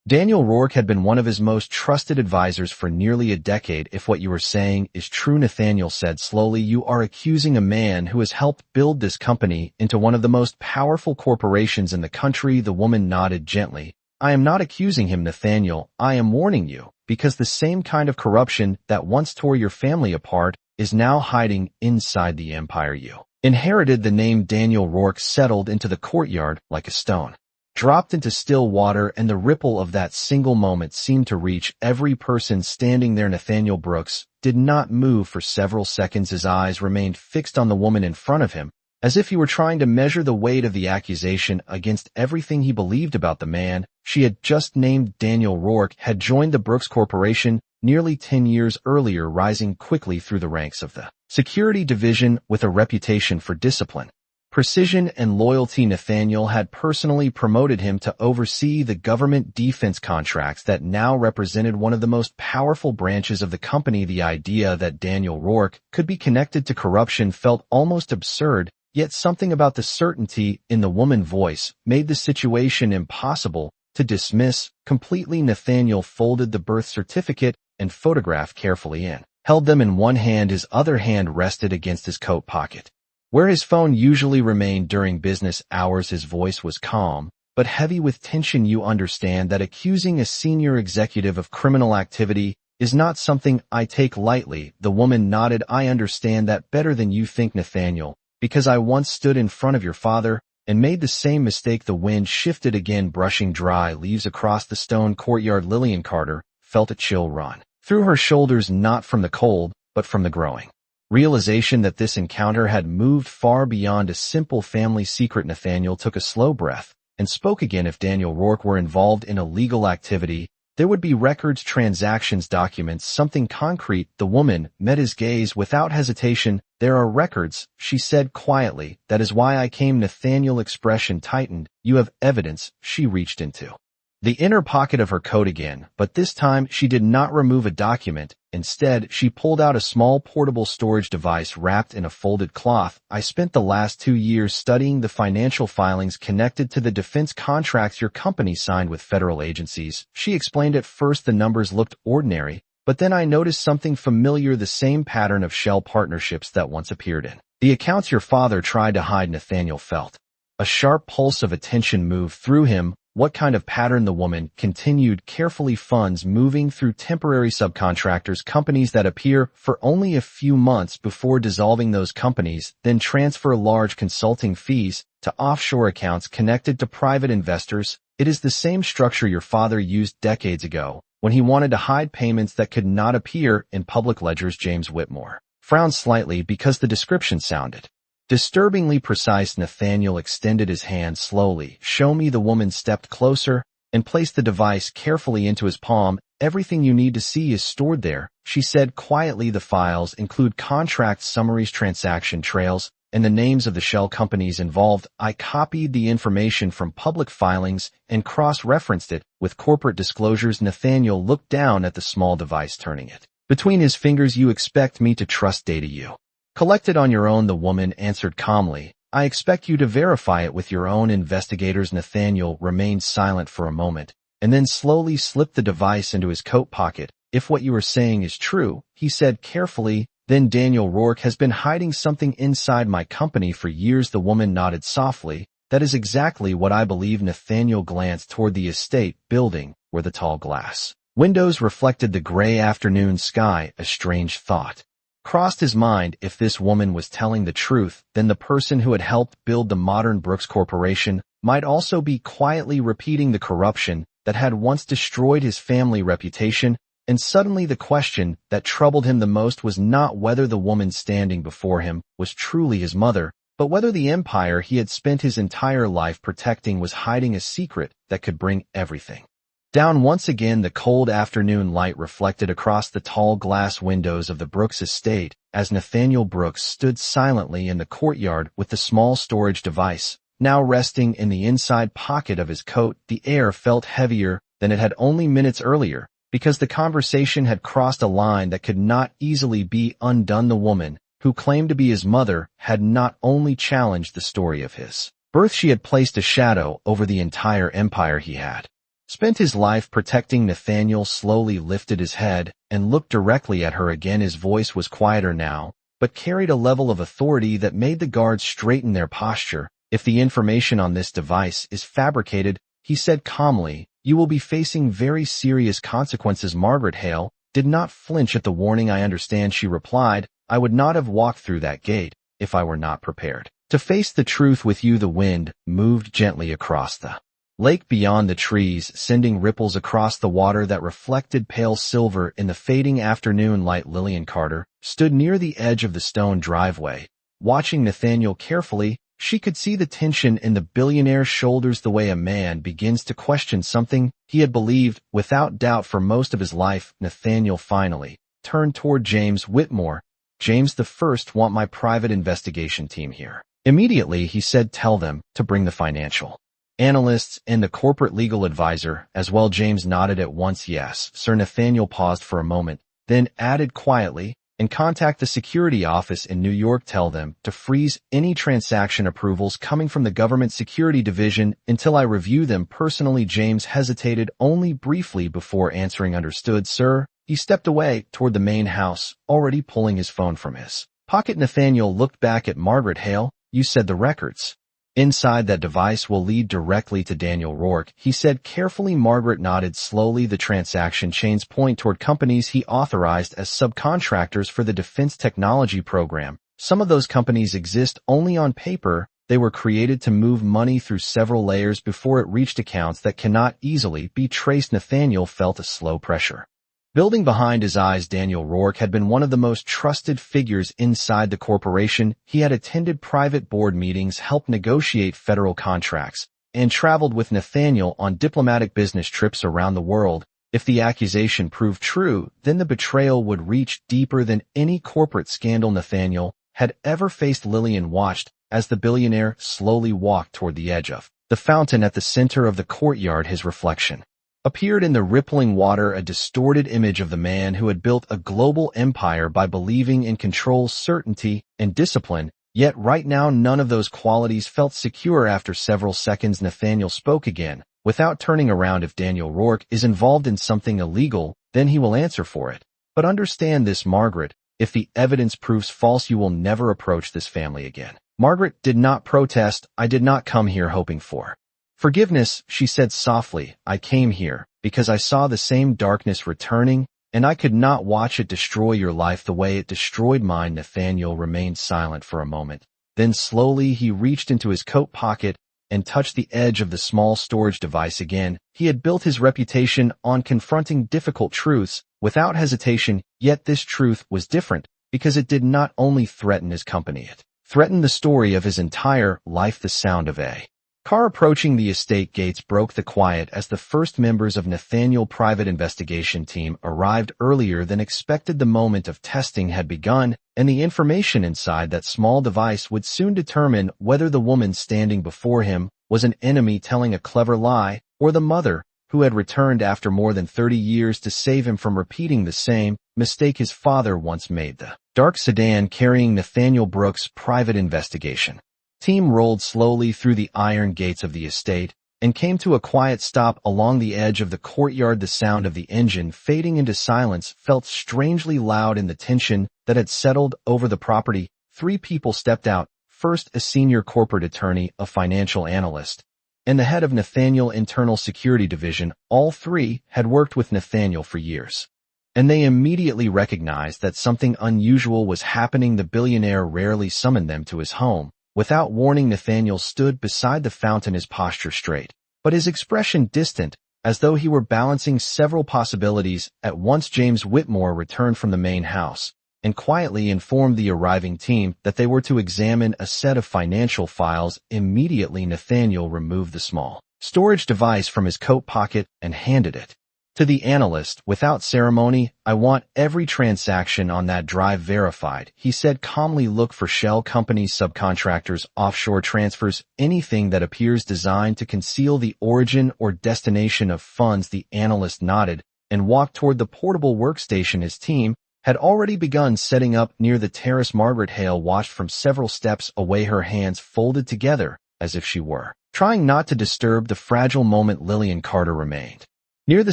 S1: Daniel Rourke had been one of his most trusted advisors for nearly a decade. If what you are saying is true, Nathaniel said slowly, you are accusing a man who has helped build this company into one of the most powerful corporations in the country. The woman nodded gently. I am not accusing him, Nathaniel. I am warning you, because the same kind of corruption that once tore your family apart is now hiding inside the empire you inherited. The name Daniel Rourke settled into the courtyard like a stone dropped into still water, and the ripple of that single moment seemed to reach every person standing there. Nathaniel Brooks did not move for several seconds. His eyes remained fixed on the woman in front of him, as if he were trying to measure the weight of the accusation against everything he believed about the man she had just named. Daniel Rourke had joined the Brooks Corporation nearly 10 years earlier, rising quickly through the ranks of the security division with a reputation for discipline, precision, and loyalty. Nathaniel had personally promoted him to oversee the government defense contracts that now represented one of the most powerful branches of the company. The idea that Daniel Rourke could be connected to corruption felt almost absurd, yet something about the certainty in the woman's voice made the situation impossible to dismiss completely. Nathaniel folded the birth certificate and photograph carefully in, held them in one hand. His other hand rested against his coat pocket, where his phone usually remained during business hours. His voice was calm, but heavy with tension. You understand that accusing a senior executive of criminal activity is not something I take lightly. The woman nodded. I understand that better than you think, Nathaniel, because I once stood in front of your father and made the same mistake. The wind shifted again, brushing dry leaves across the stone courtyard. Lillian Carter felt a chill run through her shoulders, not from the cold, but from the growing realization that this encounter had moved far beyond a simple family secret. Nathaniel took a slow breath and spoke again. If Daniel Rourke were involved in illegal activity, There would be records, transactions, documents, something concrete. The woman met his gaze without hesitation. There are records, she said quietly. That is why I came. Nathaniel's expression tightened. You have evidence. She reached into the inner pocket of her coat again, but this time she did not remove a document. Instead, she pulled out a small portable storage device wrapped in a folded cloth. I spent the last 2 years studying the financial filings connected to the defense contracts your company signed with federal agencies. She explained. At first the numbers looked ordinary, but then I noticed something familiar, the same pattern of shell partnerships that once appeared in the accounts your father tried to hide. Nathaniel felt a sharp pulse of attention move through him. What kind of pattern? The woman continued carefully. Funds moving through temporary subcontractors, companies that appear for only a few months before dissolving those companies, then transfer large consulting fees to offshore accounts connected to private investors. It is the same structure your father used decades ago when he wanted to hide payments that could not appear in public ledgers. James Whitmore frowned slightly because the description sounded disturbingly precise. Nathaniel extended his hand slowly. Show me. The woman stepped closer and placed the device carefully into his palm. Everything you need to see is stored there, she said quietly. The files include contract summaries, transaction trails, and the names of the shell companies involved. I copied the information from public filings and cross-referenced it with corporate disclosures. Nathaniel looked down at the small device, turning it between his fingers. You expect me to trust data you collected on your own? The woman answered calmly. I expect you to verify it with your own investigators. Nathaniel remained silent for a moment, and then slowly slipped the device into his coat pocket. If what you are saying is true, he said carefully, then Daniel Rourke has been hiding something inside my company for years. The woman nodded softly. That is exactly what I believe. Nathaniel glanced toward the estate building where the tall glass windows reflected the gray afternoon sky. A strange thought crossed his mind. If this woman was telling the truth, then the person who had helped build the modern Brooks Corporation might also be quietly repeating the corruption that had once destroyed his family reputation. And suddenly the question that troubled him the most was not whether the woman standing before him was truly his mother, but whether the empire he had spent his entire life protecting was hiding a secret that could bring everything down. Once again, the cold afternoon light reflected across the tall glass windows of the Brooks estate as Nathaniel Brooks stood silently in the courtyard with the small storage device now resting in the inside pocket of his coat. The air felt heavier than it had only minutes earlier because the conversation had crossed a line that could not easily be undone. The woman who claimed to be his mother had not only challenged the story of his birth, she had placed a shadow over the entire empire he had spent his life protecting. Nathaniel slowly lifted his head and looked directly at her again. His voice was quieter now, but carried a level of authority that made the guards straighten their posture. If the information on this device is fabricated, he said calmly, you will be facing very serious consequences. Margaret Hale did not flinch at the warning. I understand, she replied. I would not have walked through that gate if I were not prepared to face the truth with you. The wind moved gently across the lake beyond the trees, sending ripples across the water that reflected pale silver in the fading afternoon light. Lillian Carter stood near the edge of the stone driveway, watching Nathaniel carefully. She could see the tension in the billionaire's shoulders, the way a man begins to question something he had believed without doubt for most of his life. Nathaniel finally turned toward James Whitmore. James, the first want my private investigation team here immediately, he said. Tell them to bring the financial analysts and the corporate legal advisor as well. James nodded at once. Yes, sir. Nathaniel paused for a moment, then added quietly, and contact the security office in New York. Tell them to freeze any transaction approvals coming from the government security division until I review them personally. James hesitated only briefly before answering. Understood, sir. He stepped away toward the main house, already pulling his phone from his pocket. Nathaniel looked back at Margaret Hale. You said the records inside that device will lead directly to Daniel Rourke, he said carefully. Margaret nodded slowly. The transaction chains point toward companies he authorized as subcontractors for the defense technology program. Some of those companies exist only on paper. They were created to move money through several layers before it reached accounts that cannot easily be traced. Nathaniel felt a slow pressure building behind his eyes. Daniel Rourke had been one of the most trusted figures inside the corporation. He had attended private board meetings, helped negotiate federal contracts, and traveled with Nathaniel on diplomatic business trips around the world. If the accusation proved true, then the betrayal would reach deeper than any corporate scandal. Nathaniel had ever faced. Lillian watched as the billionaire slowly walked toward the edge of the fountain at the center of the courtyard. His reflection appeared in the rippling water, a distorted image of the man who had built a global empire by believing in control, certainty, and discipline. Yet right now none of those qualities felt secure. After several seconds, Nathaniel spoke again, without turning around. If Daniel Rourke is involved in something illegal, then he will answer for it. But understand this, Margaret, if the evidence proves false, you will never approach this family again. Margaret did not protest. I did not come here hoping for forgiveness, she said softly. I came here because I saw the same darkness returning, and I could not watch it destroy your life the way it destroyed mine. Nathaniel remained silent for a moment. Then slowly he reached into his coat pocket and touched the edge of the small storage device again. He had built his reputation on confronting difficult truths without hesitation, yet this truth was different because it did not only threaten his company, it threatened the story of his entire life. The sound of a car approaching the estate gates broke the quiet as the first members of Nathaniel's private investigation team arrived earlier than expected. The moment of testing had begun, and the information inside that small device would soon determine whether the woman standing before him was an enemy telling a clever lie, or the mother who had returned after more than 30 years to save him from repeating the same mistake his father once made. The dark sedan carrying Nathaniel Brooks' private investigation team rolled slowly through the iron gates of the estate and came to a quiet stop along the edge of the courtyard. The sound of the engine fading into silence felt strangely loud in the tension that had settled over the property. 3 people stepped out, first a senior corporate attorney, a financial analyst, and the head of Nathaniel's internal security division. All 3 had worked with Nathaniel for years, and they immediately recognized that something unusual was happening. The billionaire rarely summoned them to his home. Without warning, Nathaniel stood beside the fountain, his posture straight, but his expression distant, as though he were balancing several possibilities at once. James Whitmore returned from the main house and quietly informed the arriving team that they were to examine a set of financial files. Immediately, Nathaniel removed the small storage device from his coat pocket and handed it to the analyst. Without ceremony, I want every transaction on that drive verified, he said calmly. Look for shell companies, subcontractors, offshore transfers, anything that appears designed to conceal the origin or destination of funds. The analyst nodded and walked toward the portable workstation his team had already begun setting up near the terrace. Margaret Hale watched from several steps away, her hands folded together as if she were trying not to disturb the fragile moment. Lillian Carter remained near the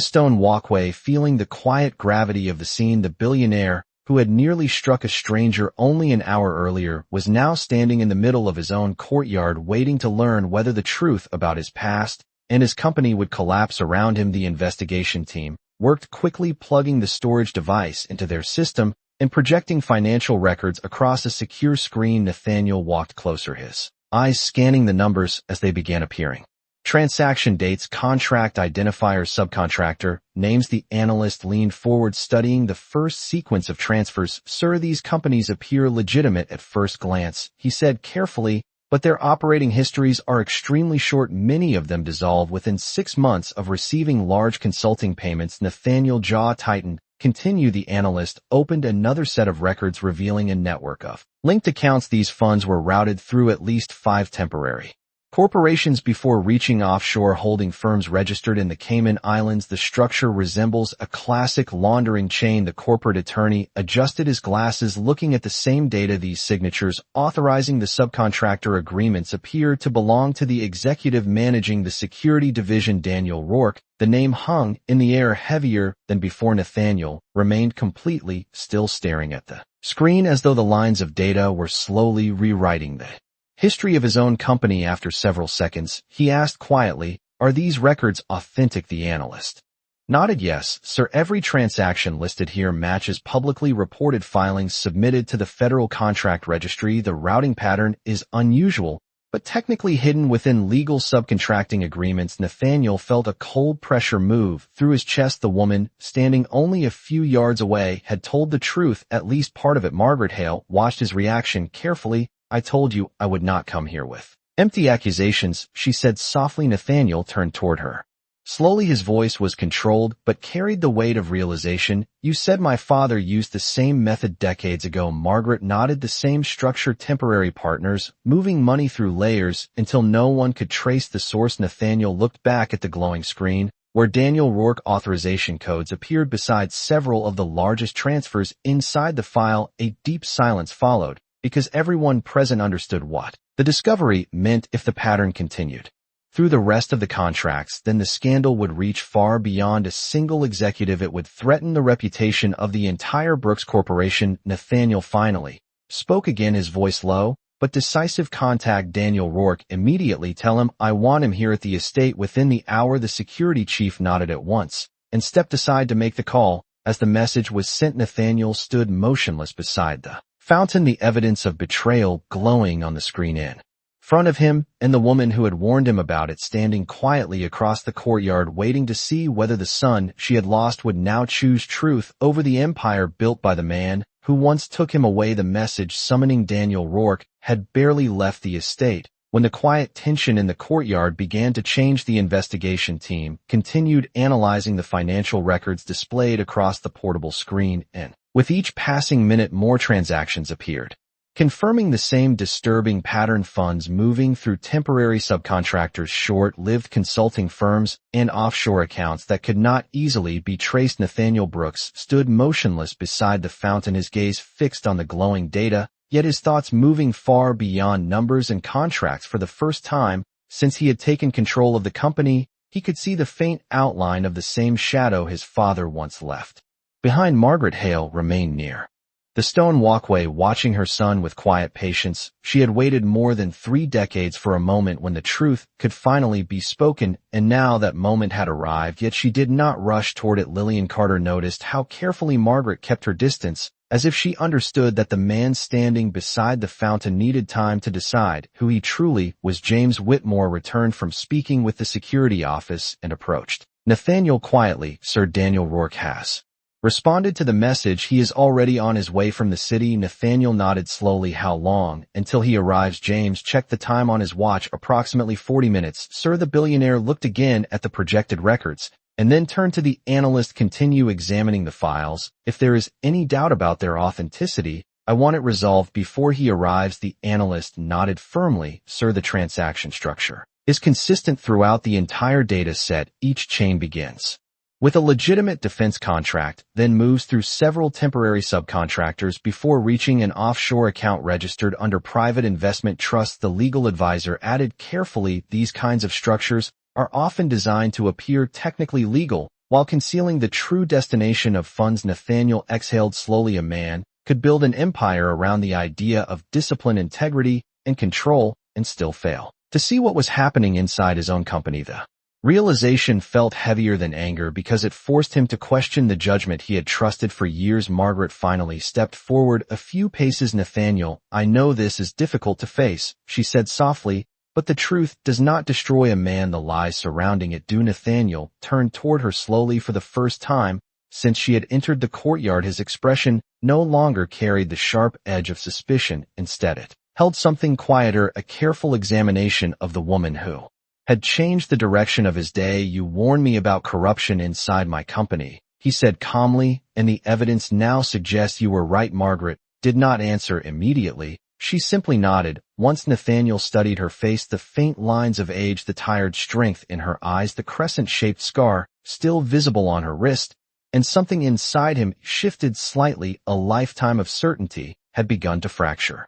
S1: stone walkway, feeling the quiet gravity of the scene. The billionaire, who had nearly struck a stranger only an hour earlier, was now standing in the middle of his own courtyard, waiting to learn whether the truth about his past and his company would collapse around him. The investigation team worked quickly, plugging the storage device into their system and projecting financial records across a secure screen. Nathaniel walked closer, his eyes scanning the numbers as they began appearing. Transaction dates, contract identifiers, subcontractor names. The analyst leaned forward, studying the first sequence of transfers. Sir, these companies appear legitimate at first glance, he said carefully, but their operating histories are extremely short. Many of them dissolve within 6 months of receiving large consulting payments. Nathaniel's jaw tightened. Continue. The analyst opened another set of records, revealing a network of linked accounts. These funds were routed through at least 5 temporary corporations before reaching offshore holding firms registered in the Cayman Islands. The structure resembles a classic laundering chain. The corporate attorney adjusted his glasses, looking at the same data. These signatures authorizing the subcontractor agreements appear to belong to the executive managing the security division, Daniel Rourke. The name hung in the air heavier than before. Nathaniel remained completely still, staring at the screen as though the lines of data were slowly rewriting the history of his own company. After several seconds, he asked quietly, are these records authentic? The analyst nodded. Yes, sir. Every transaction listed here matches publicly reported filings submitted to the Federal Contract Registry. The routing pattern is unusual, but technically hidden within legal subcontracting agreements. Nathaniel felt a cold pressure move through his chest. The woman, standing only a few yards away, had told the truth, at least part of it. Margaret Hale watched his reaction carefully. I told you I would not come here with empty accusations, she said softly. Nathaniel turned toward her. Slowly his voice was controlled but carried the weight of realization. You said my father used the same method decades ago. Margaret nodded. The same structure, temporary partners, moving money through layers until no one could trace the source. Nathaniel looked back at the glowing screen, where Daniel Rourke authorization codes appeared beside several of the largest transfers inside the file. A deep silence followed, because everyone present understood what the discovery meant if the pattern continued through the rest of the contracts. Then the scandal would reach far beyond a single executive. It would threaten the reputation of the entire Brooks Corporation. Nathaniel finally spoke again, his voice low but decisive. Contact Daniel Rourke immediately. Tell him I want him here at the estate within the hour. The security chief nodded at once and stepped aside to make the call. As the message was sent, Nathaniel stood motionless beside the fountain, the evidence of betrayal glowing on the screen in front of him, and the woman who had warned him about it standing quietly across the courtyard, waiting to see whether the son she had lost would now choose truth over the empire built by the man who once took him away. The message summoning Daniel Rourke had barely left the estate when the quiet tension in the courtyard began to change. The investigation team continued analyzing the financial records displayed across the portable screen, and with each passing minute more transactions appeared, confirming the same disturbing pattern: funds moving through temporary subcontractors, short-lived consulting firms, and offshore accounts that could not easily be traced. Nathaniel Brooks stood motionless beside the fountain, his gaze fixed on the glowing data, yet his thoughts moving far beyond numbers and contracts. For the first time since he had taken control of the company, he could see the faint outline of the same shadow his father once left behind. Margaret Hale remained near the stone walkway, watching her son with quiet patience. She had waited more than 3 decades for a moment when the truth could finally be spoken, and now that moment had arrived, yet she did not rush toward it. Lillian Carter noticed how carefully Margaret kept her distance, as if she understood that the man standing beside the fountain needed time to decide who he truly was. James Whitmore returned from speaking with the security office and approached Nathaniel quietly. Sir, Daniel Rourke has responded to the message. He is already on his way from the city. Nathaniel nodded slowly. How long until he arrives? James checked the time on his watch. Approximately 40 minutes. Sir, the billionaire looked again at the projected records and then turned to the analyst. Continue examining the files. If there is any doubt about their authenticity, I want it resolved before he arrives. The analyst nodded firmly. Sir, the transaction structure is consistent throughout the entire data set. Each chain begins with a legitimate defense contract, then moves through several temporary subcontractors before reaching an offshore account registered under private investment trusts. The legal advisor added carefully, these kinds of structures are often designed to appear technically legal while concealing the true destination of funds. Nathaniel exhaled slowly. A man could build an empire around the idea of discipline, integrity, and control and still fail to see what was happening inside his own company. The realization felt heavier than anger because it forced him to question the judgment he had trusted for years. Margaret finally stepped forward a few paces. Nathaniel, I know this is difficult to face, she said softly, but the truth does not destroy a man. The lies surrounding it do. Nathaniel turned toward her slowly. For the first time since she had entered the courtyard, his expression no longer carried the sharp edge of suspicion. Instead, it held something quieter, a careful examination of the woman who had changed the direction of his day. You warned me about corruption inside my company, he said calmly, and the evidence now suggests you were right. Margaret did not answer immediately. She simply nodded. Once Nathaniel studied her face, the faint lines of age, the tired strength in her eyes, the crescent-shaped scar still visible on her wrist, and something inside him shifted slightly. A lifetime of certainty had begun to fracture.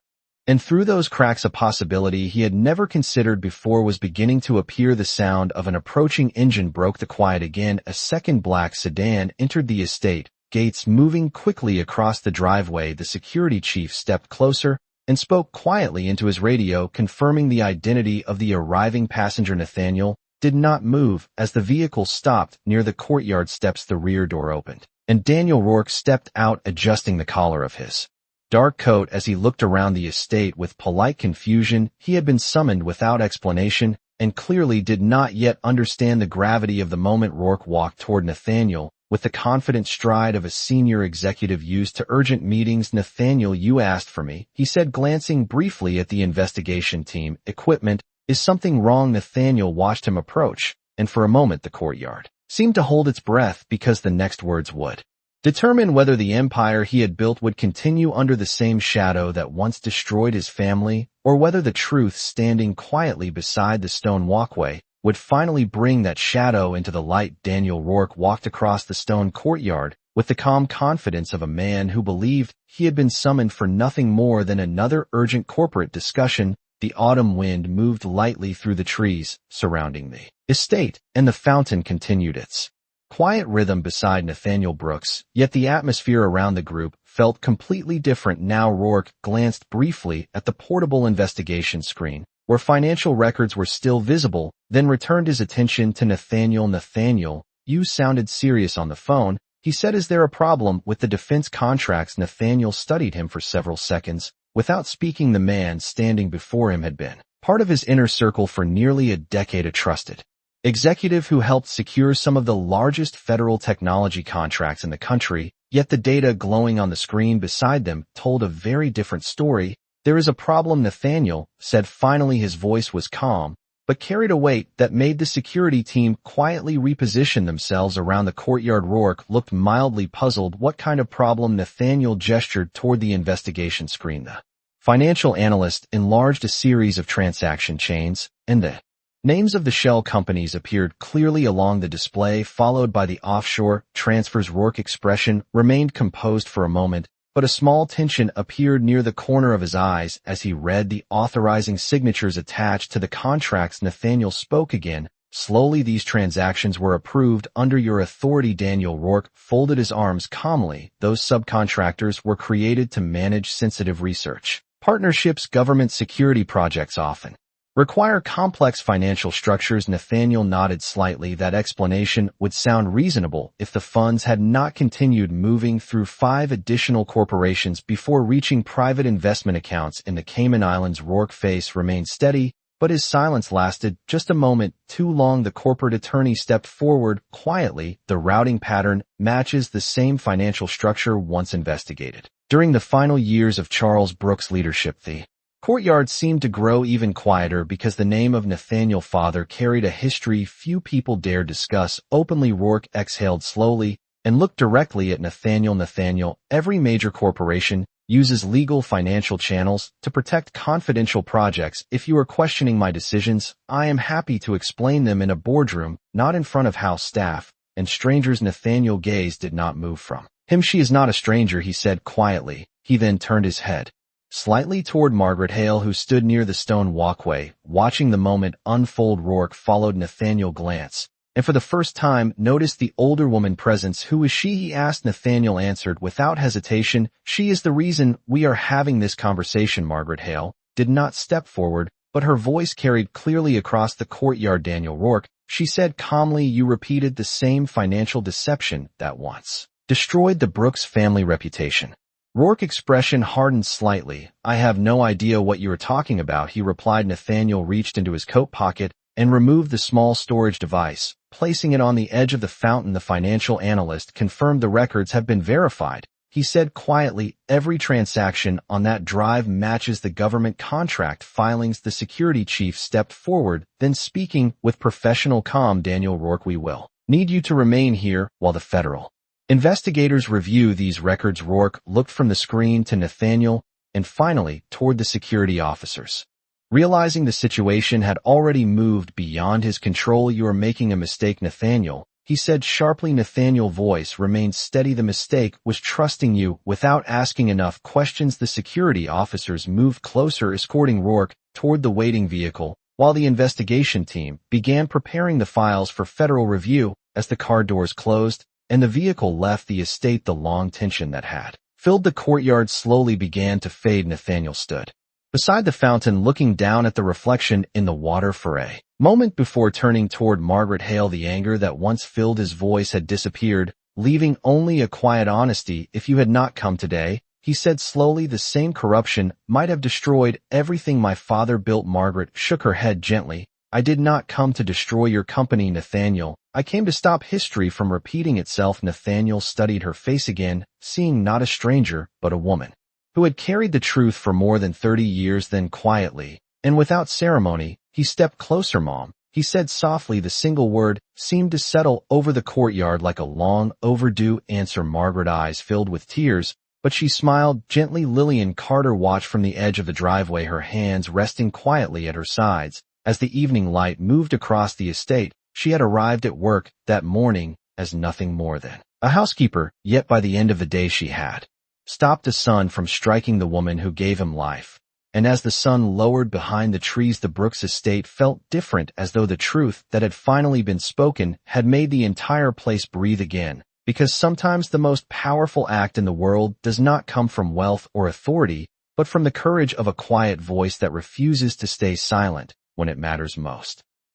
S1: And through those cracks, a possibility he had never considered before was beginning to appear. The sound of an approaching engine broke the quiet again. A second black sedan entered the estate, gates moving quickly across the driveway. The security chief stepped closer and spoke quietly into his radio, confirming the identity of the arriving passenger. Nathaniel did not move as the vehicle stopped near the courtyard steps. The rear door opened, and Daniel Rourke stepped out, adjusting the collar of his dark coat as he looked around the estate with polite confusion. He had been summoned without explanation and clearly did not yet understand the gravity of the moment. Rourke walked toward Nathaniel with the confident stride of a senior executive used to urgent meetings. Nathaniel, you asked for me, he said, glancing briefly at the investigation team. Equipment. Is something wrong? Nathaniel watched him approach, and for a moment the courtyard seemed to hold its breath because the next words would determine whether the empire he had built would continue under the same shadow that once destroyed his family, or whether the truth standing quietly beside the stone walkway would finally bring that shadow into the light. Daniel Rourke walked across the stone courtyard with the calm confidence of a man who believed he had been summoned for nothing more than another urgent corporate discussion. The autumn wind moved lightly through the trees surrounding the estate, and the fountain continued its quiet rhythm beside Nathaniel Brooks, yet the atmosphere around the group felt completely different now. Rourke glanced briefly at the portable investigation screen, where financial records were still visible, then returned his attention to Nathaniel. Nathaniel, you sounded serious on the phone, he said. Is there a problem with the defense contracts? Nathaniel studied him for several seconds. Without speaking, the man standing before him had been part of his inner circle for nearly a decade, a trusted executive who helped secure some of the largest federal technology contracts in the country, yet the data glowing on the screen beside them told a very different story. There is a problem, Nathaniel said finally. His voice was calm, but carried a weight that made the security team quietly reposition themselves around the courtyard. Rourke looked mildly puzzled. What kind of problem? Nathaniel gestured toward the investigation screen. The financial analyst enlarged a series of transaction chains, and the names of the shell companies appeared clearly along the display, followed by the offshore transfers. Rourke's expression remained composed for a moment, but a small tension appeared near the corner of his eyes as he read the authorizing signatures attached to the contracts. Nathaniel spoke again. Slowly, these transactions were approved under your authority. Daniel Rourke folded his arms calmly. Those subcontractors were created to manage sensitive research partnerships. Government security projects often require complex financial structures. Nathaniel nodded slightly. That explanation would sound reasonable if the funds had not continued moving through 5 additional corporations before reaching private investment accounts in the Cayman Islands. Rourke's face remained steady, but his silence lasted just a moment too long. The corporate attorney stepped forward quietly. The routing pattern matches the same financial structure once investigated during the final years of Charles Brooks' leadership. The courtyard seemed to grow even quieter because the name of Nathaniel's father carried a history few people dared discuss openly. Rourke exhaled slowly and looked directly at Nathaniel. Nathaniel, every major corporation uses legal financial channels to protect confidential projects. If you are questioning my decisions, I am happy to explain them in a boardroom, not in front of house staff and strangers. Nathaniel's gaze did not move from him. She is not a stranger, he said quietly. He then turned his head slightly toward Margaret Hale, who stood near the stone walkway, watching the moment unfold. Rourke followed Nathaniel's glance, and for the first time noticed the older woman presence. Who is she? He asked. Nathaniel answered without hesitation. She is the reason we are having this conversation. Margaret Hale did not step forward, but her voice carried clearly across the courtyard. Daniel Rourke, she said calmly, you repeated the same financial deception that once destroyed the Brooks family reputation. Rourke's expression hardened slightly. I have no idea what you are talking about, he replied. Nathaniel reached into his coat pocket and removed the small storage device, placing it on the edge of the fountain. The financial analyst confirmed the records have been verified. He said quietly, every transaction on that drive matches the government contract filings. The security chief stepped forward, then speaking with professional calm, Daniel Rourke, we will need you to remain here while the federal investigators review these records. Rourke looked from the screen to Nathaniel and finally toward the security officers. Realizing the situation had already moved beyond his control, you are making a mistake, Nathaniel, he said sharply. Nathaniel's voice remained steady. The mistake was trusting you without asking enough questions. The security officers moved closer, escorting Rourke toward the waiting vehicle, while the investigation team began preparing the files for federal review. As the car doors closed and the vehicle left the estate, the long tension that had filled the courtyard slowly began to fade. Nathaniel stood beside the fountain, looking down at the reflection in the water for a moment before turning toward Margaret Hale. The anger that once filled his voice had disappeared, leaving only a quiet honesty. If you had not come today, he said slowly, the same corruption might have destroyed everything my father built. Margaret shook her head gently. I did not come to destroy your company, Nathaniel. I came to stop history from repeating itself. Nathaniel studied her face again, seeing not a stranger, but a woman who had carried the truth for more than 30 years. Then quietly, and without ceremony, he stepped closer. Mom, He said softly. The single word seemed to settle over the courtyard like a long overdue answer. Margaret's eyes filled with tears, but she smiled gently. Lillian Carter watched from the edge of the driveway, her hands resting quietly at her sides. As the evening light moved across the estate, she had arrived at work that morning as nothing more than a housekeeper, yet by the end of the day she had stopped the sun from striking the woman who gave him life. And as the sun lowered behind the trees, the Brooks estate felt different, as though the truth that had finally been spoken had made the entire place breathe again. Because sometimes the most powerful act in the world does not come from wealth or authority, but from the courage of a quiet voice that refuses to stay silent when it matters most.